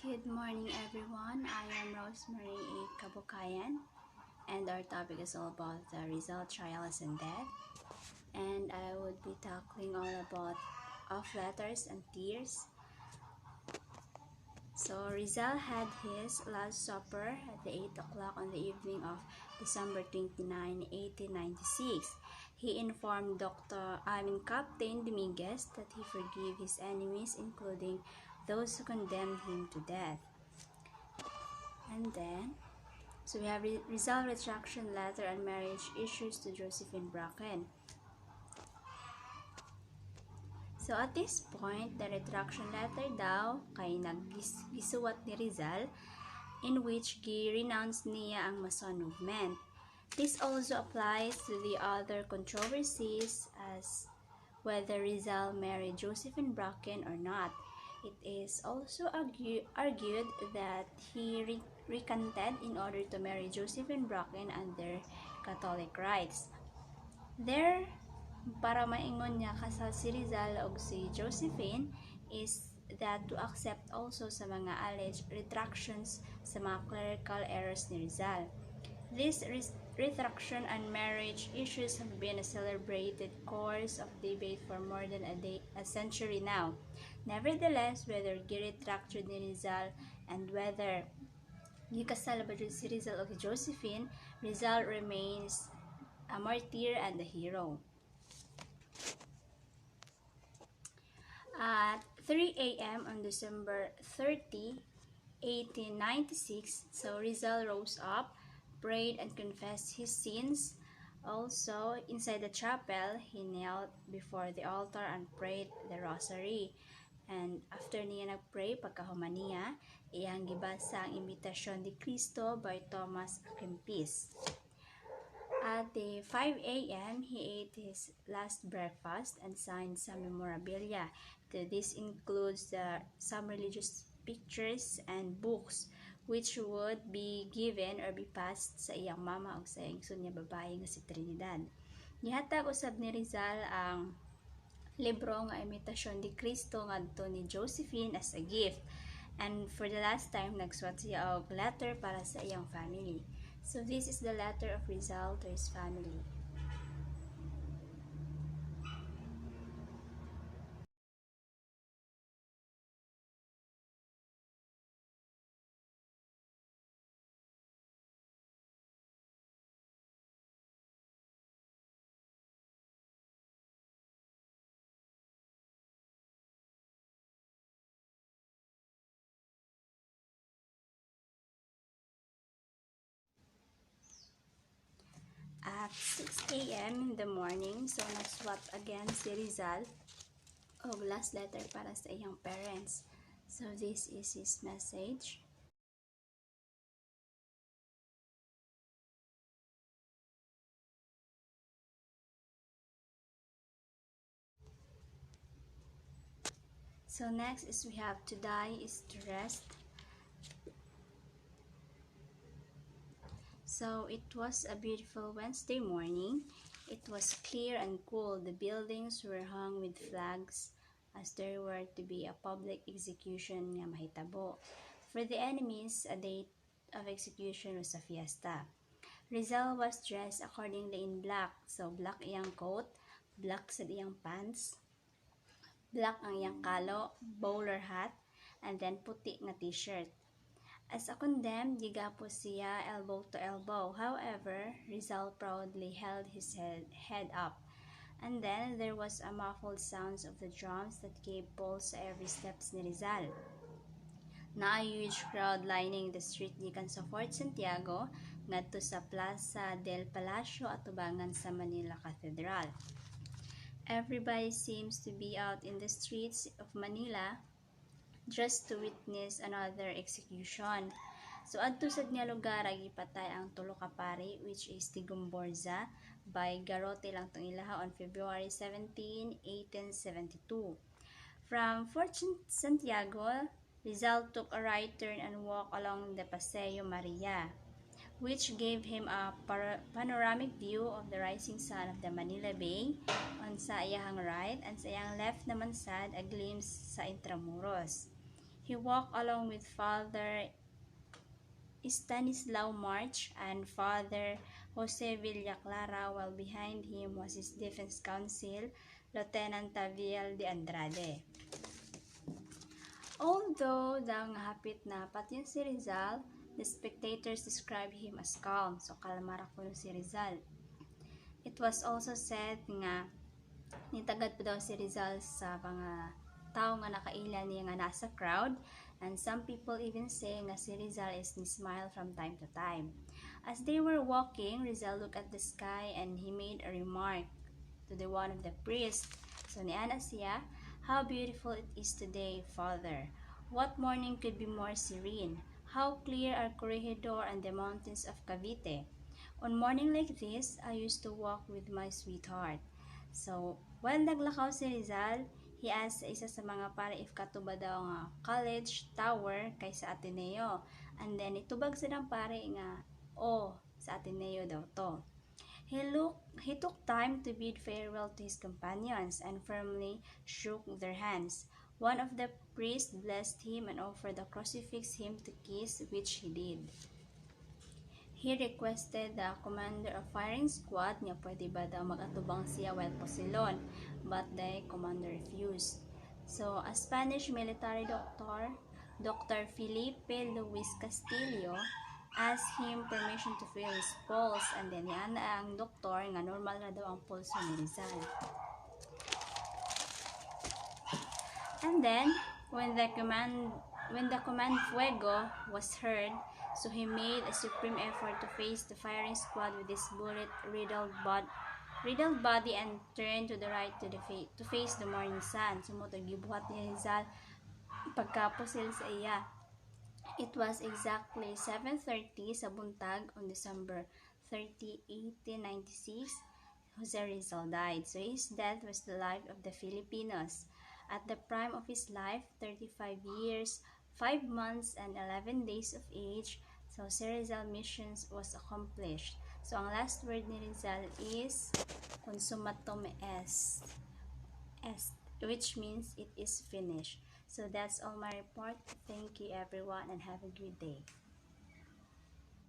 Good morning everyone, I am Rosemary A. Kabukayan and our topic is all about the Rizal trials and death, and I would be tackling all about off letters and tears. So Rizal had his last supper at the 8 o'clock on the evening of December 29, 1896. He informed Captain Dominguez that he forgave his enemies, including those who condemned him to death. And then, so we have Rizal retraction letter and marriage issues to Josephine Bracken. So at this point, the retraction letter daw kay naggisuwat ni Rizal in which gi-renounce niya ang Mason movement. This also applies to the other controversies as whether Rizal married Josephine Bracken or not. It is also argued that he recanted in order to marry Josephine Bracken under Catholic rites. There, para maingon niya kasal si Rizal og si Josephine is that to accept also sa mga alleged retractions sa mga clerical errors ni Rizal. These retraction and marriage issues have been a celebrated course of debate for more than a century now. Nevertheless, whether gi-retract ni Rizal and whether gikasal ba si Rizal o si Josephine, Rizal remains a martyr and a hero. At 3 a.m. on December 30, 1896, so Rizal rose up, prayed and confessed his sins. Also, inside the chapel, he knelt before the altar and prayed the rosary. And after niya nagpray, pagkahuman niya, iyang gibasa ang Imitasyon ni Cristo by Thomas A. Kempis. At 5 a.m., he ate his last breakfast and signed some memorabilia. This includes some religious pictures and books which would be given or be passed sa iyang mama o sa iyang son niya babae nga si Trinidad. Gihatag usab ni Rizal ang libro nga Imitasyon ni Cristo ngadto ni Josephine as a gift. And for the last time, nagsuwat siya og letter para sa iyang family. So this is the letter of Rizal to his family. At 6 a.m. in the morning, so nag-swap again si Rizal og last letter para sa iyang parents. So this is his message. So next is we have to die is to rest. So it was a beautiful Wednesday morning. It was clear and cool. The buildings were hung with flags as there were to be a public execution nga mahitabo. For the enemies, a date of execution was a fiesta. Rizal was dressed accordingly in black. So black iyang coat, black sa iyang pants, black ang iyang kalo, bowler hat, and then puti nga t-shirt. As a condemned, gigapos siya elbow to elbow. However, Rizal proudly held his head up. And then, there was a muffled sounds of the drums that gave pulse sa every steps ni Rizal. Na a huge crowd lining the street gikan sa Fort Santiago ngadto sa Plaza del Palacio at tubangan sa Manila Cathedral. Everybody seems to be out in the streets of Manila just to witness another execution. So adto sad nga lugar gipatay ang tulo ka pari which is Tigumborza by Garrote lang tong ilaha on February 17, 1872. From Fort Santiago, Rizal took a right turn and walked along the Paseo Maria, which gave him a panoramic view of the rising sun of the Manila Bay on sa iyahang right, and sa iyang left naman sad a glimpse sa Intramuros. He walked along with Father Stanislaw March and Father Jose Villaclara, while behind him was his defense counsel, Lieutenant Taviel de Andrade. Although hapit na pati si Rizal, the spectators described him as calm, so kalmar ako si Rizal. It was also said nga nitagad pa daw si Rizal sa mga tao nga nakailan niya nga nasa crowd, and some people even say nga si Rizal is ni smile from time to time. As they were walking, Rizal looked at the sky and he made a remark to the one of the priests. So niana siya, "How beautiful it is today, Father. What morning could be more serene? How clear are Corregidor and the mountains of Cavite. On morning like this, I used to walk with my sweetheart." So, while naglakaw si Rizal, he asked sa isa sa mga pare if katuba daw nga college tower kay sa Ateneo. And then, itubag silang pare nga, "Oh, sa Ateneo daw to." He took time to bid farewell to his companions and firmly shook their hands. One of the priests blessed him and offered the crucifix him to kiss, which he did. He requested the commander of firing squad nga pwede ba daw mag-atubang siya while posilon, but the commander refused. So, a Spanish military doctor, Dr. Felipe Luis Castillo, asked him permission to feel his pulse, and then yan ang doktor nga normal na daw ang pulso ni Rizal. And then, when the command fuego was heard, so he made a supreme effort to face the firing squad with his bullet-riddled body and turned to the right to face the morning sun. Sumutog gibuhat ni Rizal pagkapusil sa iya. It was exactly 7:30 sa buntag on December 30, 1896. Jose Rizal died. So his death was the life of the Filipinos. At the prime of his life, 35 years, 5 months, and 11 days of age, so Jose Rizal missions was accomplished. So ang last word ni Rizal is consumatum est, which means it is finished. So that's all my report. Thank you everyone and have a good day.